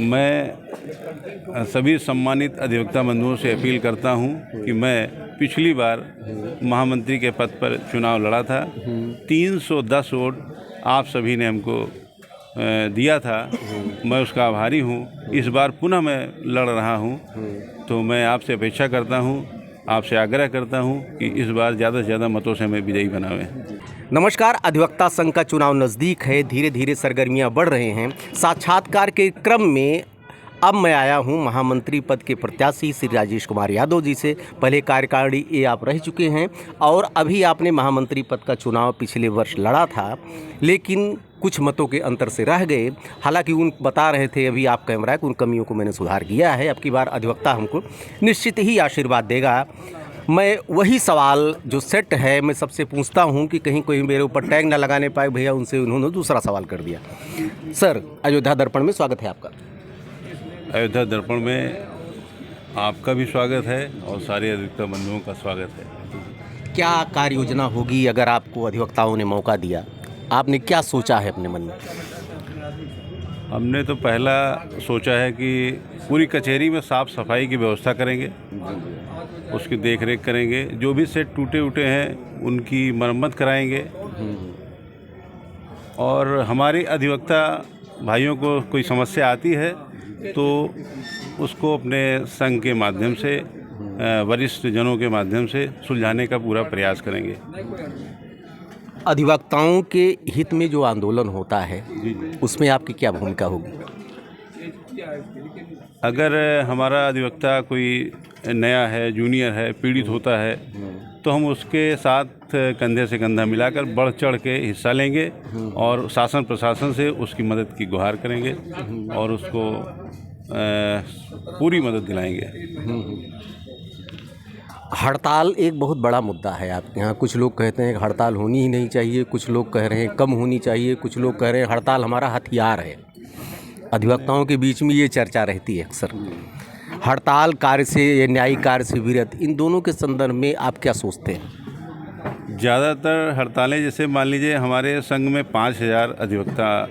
मैं सभी सम्मानित अधिवक्ता बंधुओं से अपील करता हूं कि मैं पिछली बार महामंत्री के पद पर चुनाव लड़ा था। 310 वोट आप सभी ने हमको दिया था। मैं उसका आभारी हूं। इस बार पुनः मैं लड़ रहा हूं, तो मैं आपसे अपेक्षा करता हूं, आपसे आग्रह करता हूं कि इस बार ज़्यादा से ज़्यादा मतों से हमें विजयी बनावें। नमस्कार। अधिवक्ता संघ का चुनाव नज़दीक है, धीरे धीरे सरगर्मियां बढ़ रहे हैं। साक्षात्कार के क्रम में अब मैं आया हूं महामंत्री पद के प्रत्याशी श्री राजेश कुमार यादव जी से। पहले कार्यकारिणी ये आप रह चुके हैं और अभी आपने महामंत्री पद का चुनाव पिछले वर्ष लड़ा था, लेकिन कुछ मतों के अंतर से रह गए। हालांकि उन बता रहे थे अभी आप कैमरा कि उन कमियों को मैंने सुधार किया है। अब की बार अधिवक्ता हमको निश्चित ही आशीर्वाद देगा। मैं वही सवाल जो सेट है मैं सबसे पूछता हूं कि कहीं कोई मेरे ऊपर टैग ना लगाने पाए भैया, उनसे उन्होंने दूसरा सवाल कर दिया। सर, अयोध्या दर्पण में स्वागत है आपका। अयोध्या दर्पण में आपका भी स्वागत है और सारे अधिवक्ता बंधुओं का स्वागत है। क्या कार्य योजना होगी अगर आपको अधिवक्ताओं ने मौका दिया? आपने क्या सोचा है अपने मन में? हमने तो पहला सोचा है कि पूरी कचहरी में साफ़ सफाई की व्यवस्था करेंगे, उसकी देख रेख करेंगे। जो भी सेट टूटे उटे हैं उनकी मरम्मत कराएंगे और हमारे अधिवक्ता भाइयों को कोई समस्या आती है तो उसको अपने संघ के माध्यम से, वरिष्ठ जनों के माध्यम से सुलझाने का पूरा प्रयास करेंगे। अधिवक्ताओं के हित में जो आंदोलन होता है उसमें आपकी क्या भूमिका होगी? अगर हमारा अधिवक्ता कोई नया है, जूनियर है, पीड़ित होता है तो हम उसके साथ कंधे से कंधा मिलाकर बढ़ चढ़ के हिस्सा लेंगे और शासन प्रशासन से उसकी मदद की गुहार करेंगे और उसको पूरी मदद दिलाएंगे। हड़ताल एक बहुत बड़ा मुद्दा है आपके यहाँ। कुछ लोग कहते हैं कि हड़ताल होनी ही नहीं चाहिए, कुछ लोग कह रहे हैं कम होनी चाहिए, कुछ लोग कह रहे हैं हड़ताल हमारा हथियार है। अधिवक्ताओं के बीच में ये चर्चा रहती है अक्सर। हड़ताल कार्य से या न्यायिक कार्य से विरत, इन दोनों के संदर्भ में आप क्या सोचते हैं? ज़्यादातर हड़तालें, जैसे मान लीजिए हमारे संघ में 5000 अधिवक्ता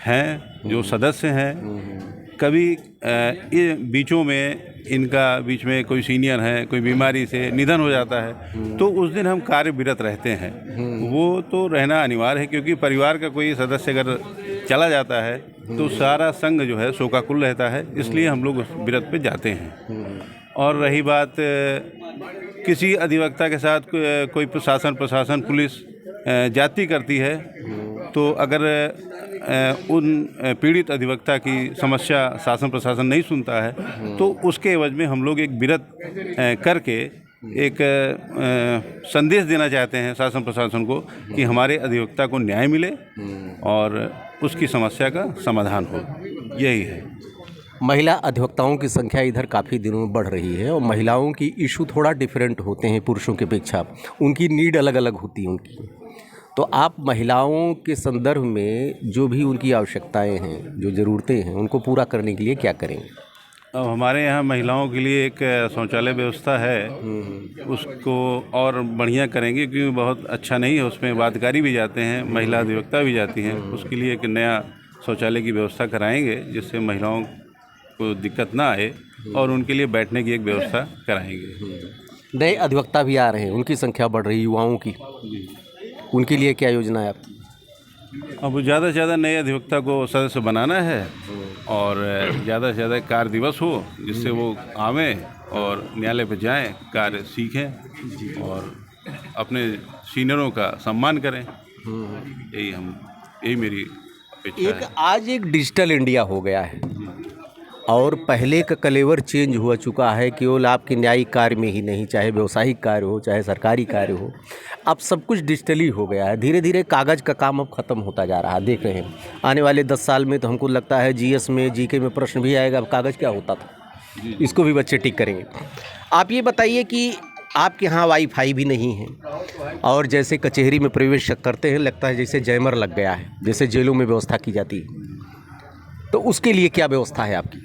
हैं जो सदस्य हैं। कभी ये बीचों में इनका बीच में कोई सीनियर है, कोई बीमारी से निधन हो जाता है तो उस दिन हम कार्य विरत रहते हैं। वो तो रहना अनिवार्य है, क्योंकि परिवार का कोई सदस्य अगर चला जाता है तो सारा संघ जो है शोकाकुल रहता है, इसलिए हम लोग उस विरत पे जाते हैं। और रही बात किसी अधिवक्ता के साथ कोई प्रशासन पुलिस जाति करती है तो अगर उन पीड़ित अधिवक्ता की समस्या शासन प्रशासन नहीं सुनता है तो उसके एवज में हम लोग एक विरत करके एक संदेश देना चाहते हैं शासन प्रशासन को कि हमारे अधिवक्ता को न्याय मिले और उसकी समस्या का समाधान हो। यही है। महिला अधिवक्ताओं की संख्या इधर काफ़ी दिनों में बढ़ रही है और महिलाओं की इशू थोड़ा डिफरेंट होते हैं पुरुषों की अपेक्षा। उनकी नीड अलग अलग होती है उनकी। तो आप महिलाओं के संदर्भ में जो भी उनकी आवश्यकताएं हैं, जो ज़रूरतें हैं, उनको पूरा करने के लिए क्या करेंगे? अब हमारे यहाँ महिलाओं के लिए एक शौचालय व्यवस्था है, उसको और बढ़िया करेंगे, क्योंकि बहुत अच्छा नहीं है। उसमें वादकारी भी जाते हैं, महिला अधिवक्ता भी जाती हैं। उसके लिए एक नया शौचालय की व्यवस्था कराएंगे जिससे महिलाओं को दिक्कत ना आए और उनके लिए बैठने की एक व्यवस्था कराएंगे। नए अधिवक्ता भी आ रहे हैं, उनकी संख्या बढ़ रही है, युवाओं की। उनके लिए क्या योजना है आपकी? अब ज़्यादा से ज़्यादा नए अधिवक्ता को सदस्य बनाना है और ज़्यादा से ज़्यादा कार्य दिवस हो जिससे वो आवें और न्यायालय पर जाएं, कार्य सीखें और अपने सीनियरों का सम्मान करें। यही मेरी अपेक्षा है। आज एक डिजिटल इंडिया हो गया है और पहले का कलेवर चेंज हो चुका है। केवल आपके न्यायिक कार्य में ही नहीं, चाहे व्यवसायिक कार्य हो, चाहे सरकारी कार्य हो, अब सब कुछ डिजिटली हो गया है। धीरे धीरे कागज़ का काम अब ख़त्म होता जा रहा है। देख रहे हैं आने वाले 10 साल में तो हमको लगता है जीएस में, जीके में प्रश्न भी आएगा, अब कागज़ क्या होता था, इसको भी बच्चे टिक करेंगे। आप ये बताइए कि आपके यहाँ वाईफाई भी नहीं है और जैसे कचहरी में प्रवेश करते हैं लगता है जैसे जैमर लग गया है, जैसे जेलों में व्यवस्था की जाती है। तो उसके लिए क्या व्यवस्था है आपकी?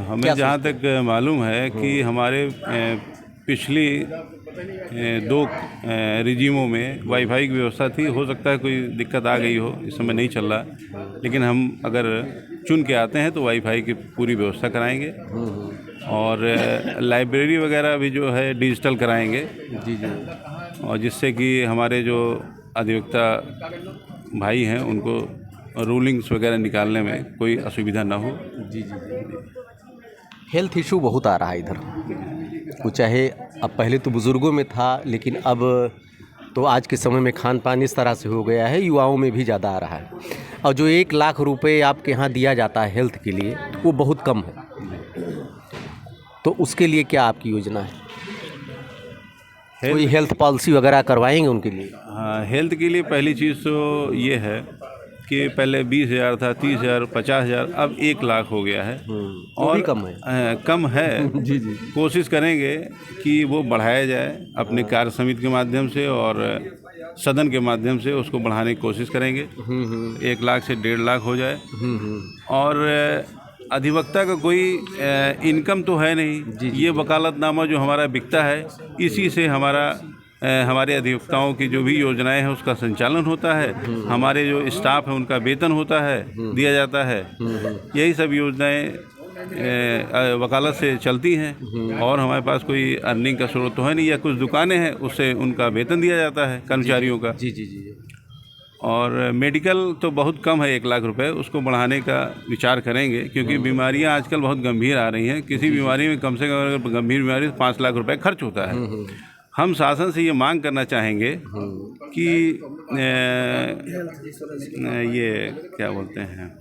हमें जहाँ तक मालूम है कि हमारे पिछली 2 रिजीमों में वाईफाई की व्यवस्था थी। हो सकता है कोई दिक्कत आ गई हो, इस समय नहीं चल रहा। लेकिन हम अगर चुन के आते हैं तो वाईफाई की पूरी व्यवस्था कराएंगे और लाइब्रेरी वगैरह भी जो है डिजिटल कराएंगे जी जी। और जिससे कि हमारे जो अधिवक्ता भाई हैं उनको रूलिंग्स वगैरह निकालने में कोई असुविधा ना हो। जी जी। हेल्थ इशू बहुत आ रहा है इधर, वो चाहे अब पहले तो बुज़ुर्गों में था, लेकिन अब तो आज के समय में खान पान इस तरह से हो गया है, युवाओं में भी ज़्यादा आ रहा है। और जो 1 लाख रुपए आपके यहाँ दिया जाता है हेल्थ के लिए, वो बहुत कम है। तो उसके लिए क्या आपकी योजना है? कोई हेल्थ पॉलिसी वगैरह करवाएंगे उनके लिए? हाँ, हेल्थ के लिए पहली चीज़ तो ये है कि पहले 20,000 था, 30,000, 50,000, अब 1 लाख हो गया है और भी कम है। कम है। जी जी। कोशिश करेंगे कि वो बढ़ाया जाए अपने कार्य समिति के माध्यम से और सदन के माध्यम से उसको बढ़ाने की कोशिश करेंगे। 1 लाख से 1.5 लाख हो जाए। और अधिवक्ता का कोई इनकम तो है नहीं, ये वकालतनामा जो हमारा बिकता है इसी से हमारे अधिवक्ताओं की जो भी योजनाएं हैं उसका संचालन होता है। हमारे जो स्टाफ है उनका वेतन होता है, दिया जाता है। यही सब योजनाएं वकालत से चलती हैं और हमारे पास कोई अर्निंग का स्रोत तो है नहीं, या कुछ दुकानें हैं उससे उनका वेतन दिया जाता है कर्मचारियों का। जी जी जी। और मेडिकल तो बहुत कम है 1 लाख रुपए, उसको बढ़ाने का विचार करेंगे क्योंकि बीमारियां आजकल बहुत गंभीर आ रही हैं। किसी बीमारी में कम से कम अगर गंभीर बीमारी 5 लाख रुपए खर्च होता है। हम शासन से ये मांग करना चाहेंगे कि ये क्या बोलते हैं,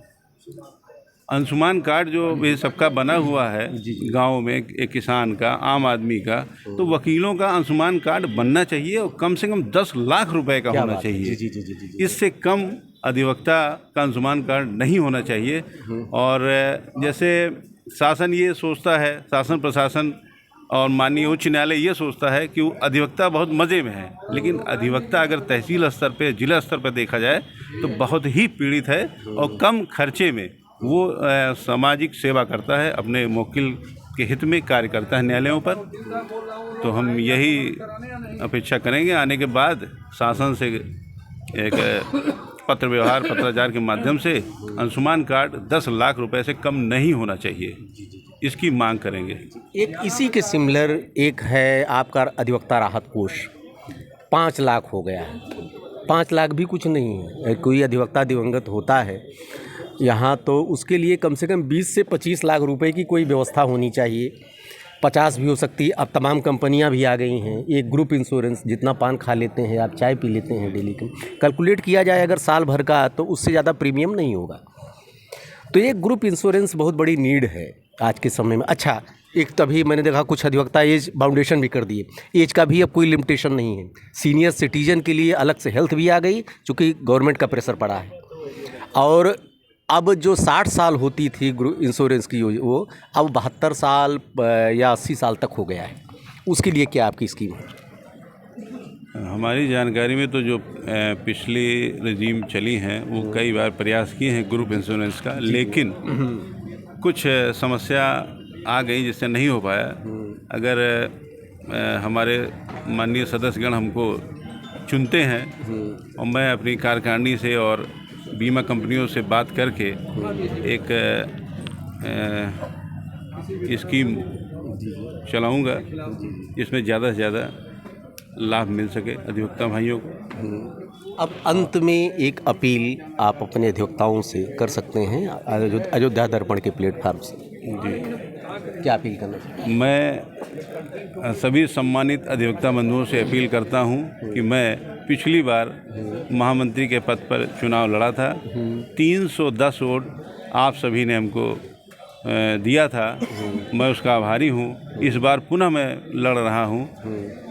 अंशुमान कार्ड जो ये सबका बना हुआ है गांव में, एक किसान का, आम आदमी का, तो वकीलों का अंशुमान कार्ड बनना चाहिए और कम से कम 10 लाख रुपए का होना चाहिए। जी जी जी जी। इससे कम अधिवक्ता का अंशुमान कार्ड नहीं होना चाहिए। और जैसे शासन ये सोचता है, शासन प्रशासन और माननीय उच्च न्यायालय ये सोचता है कि वो अधिवक्ता बहुत मज़े में है, लेकिन अधिवक्ता अगर तहसील स्तर पे, जिला स्तर पे देखा जाए तो बहुत ही पीड़ित है और कम खर्चे में वो सामाजिक सेवा करता है, अपने मुवक्किल के हित में कार्य करता है न्यायालयों पर। तो हम यही अपेक्षा करेंगे आने के बाद शासन से एक पत्र व्यवहार, पत्राचार के माध्यम से अंशुमान कार्ड 10 लाख रुपए से कम नहीं होना चाहिए, इसकी मांग करेंगे। एक इसी के सिमिलर एक है आपका अधिवक्ता राहत कोष, 5 लाख हो गया है। 5 लाख भी कुछ नहीं है। कोई अधिवक्ता दिवंगत होता है यहाँ तो उसके लिए कम से कम 20 से 25 लाख रुपए की कोई व्यवस्था होनी चाहिए। 50 भी हो सकती है। अब तमाम कंपनियां भी आ गई हैं। एक ग्रुप इंश्योरेंस, जितना पान खा लेते हैं आप, चाय पी लेते हैं डेली का, कैलकुलेट किया जाए अगर साल भर का, तो उससे ज़्यादा प्रीमियम नहीं होगा। तो ये ग्रुप इंश्योरेंस बहुत बड़ी नीड है आज के समय में। अच्छा, एक तभी मैंने देखा कुछ अधिवक्ता एज बाउंडेशन भी कर दिए, एज का भी अब कोई लिमिटेशन नहीं है। सीनियर सिटीजन के लिए अलग से हेल्थ भी आ गई, चूँकि गवर्नमेंट का प्रेशर पड़ा है। और अब जो 60 साल होती थी ग्रुप इंश्योरेंस की, वो अब 72 साल या 80 साल तक हो गया है। उसके लिए क्या आपकी स्कीम है? हमारी जानकारी में तो जो पिछली रजीम चली हैं वो कई बार प्रयास किए हैं ग्रुप इंश्योरेंस का, लेकिन कुछ समस्या आ गई जिससे नहीं हो पाया। अगर हमारे माननीय सदस्यगण हमको चुनते हैं और मैं अपनी कार्यकारिणी से और बीमा कंपनियों से बात करके एक स्कीम चलाऊंगा जिसमें ज़्यादा से ज़्यादा लाभ मिल सके अधिवक्ता भाइयों को। अब अंत में एक अपील आप अपने अधिवक्ताओं से कर सकते हैं अयोध्या दर्पण के प्लेटफार्म से। जी, क्या अपील करना चाहिए? मैं सभी सम्मानित अधिवक्ता बंधुओं से अपील करता हूं कि मैं पिछली बार महामंत्री के पद पर चुनाव लड़ा था, 310 वोट आप सभी ने हमको दिया था, मैं उसका आभारी हूं। इस बार पुनः मैं लड़ रहा हूं,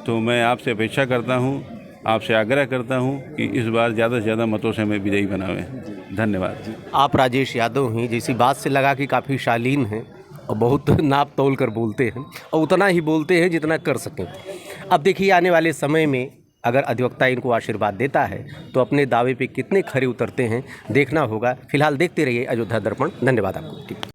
तो मैं आपसे अपेक्षा करता हूं, आपसे आग्रह करता हूं कि इस बार ज़्यादा से ज़्यादा मतों से हमें विजयी बनावें। धन्यवाद। आप राजेश यादव हैं, जैसी बात से लगा कि काफ़ी शालीन हैं और बहुत नाप तोल कर बोलते हैं और उतना ही बोलते हैं जितना कर सकें। अब देखिए आने वाले समय में अगर अधिवक्ता इनको आशीर्वाद देता है तो अपने दावे पे कितने खरे उतरते हैं देखना होगा। फिलहाल देखते रहिए अयोध्या दर्पण। धन्यवाद आपको।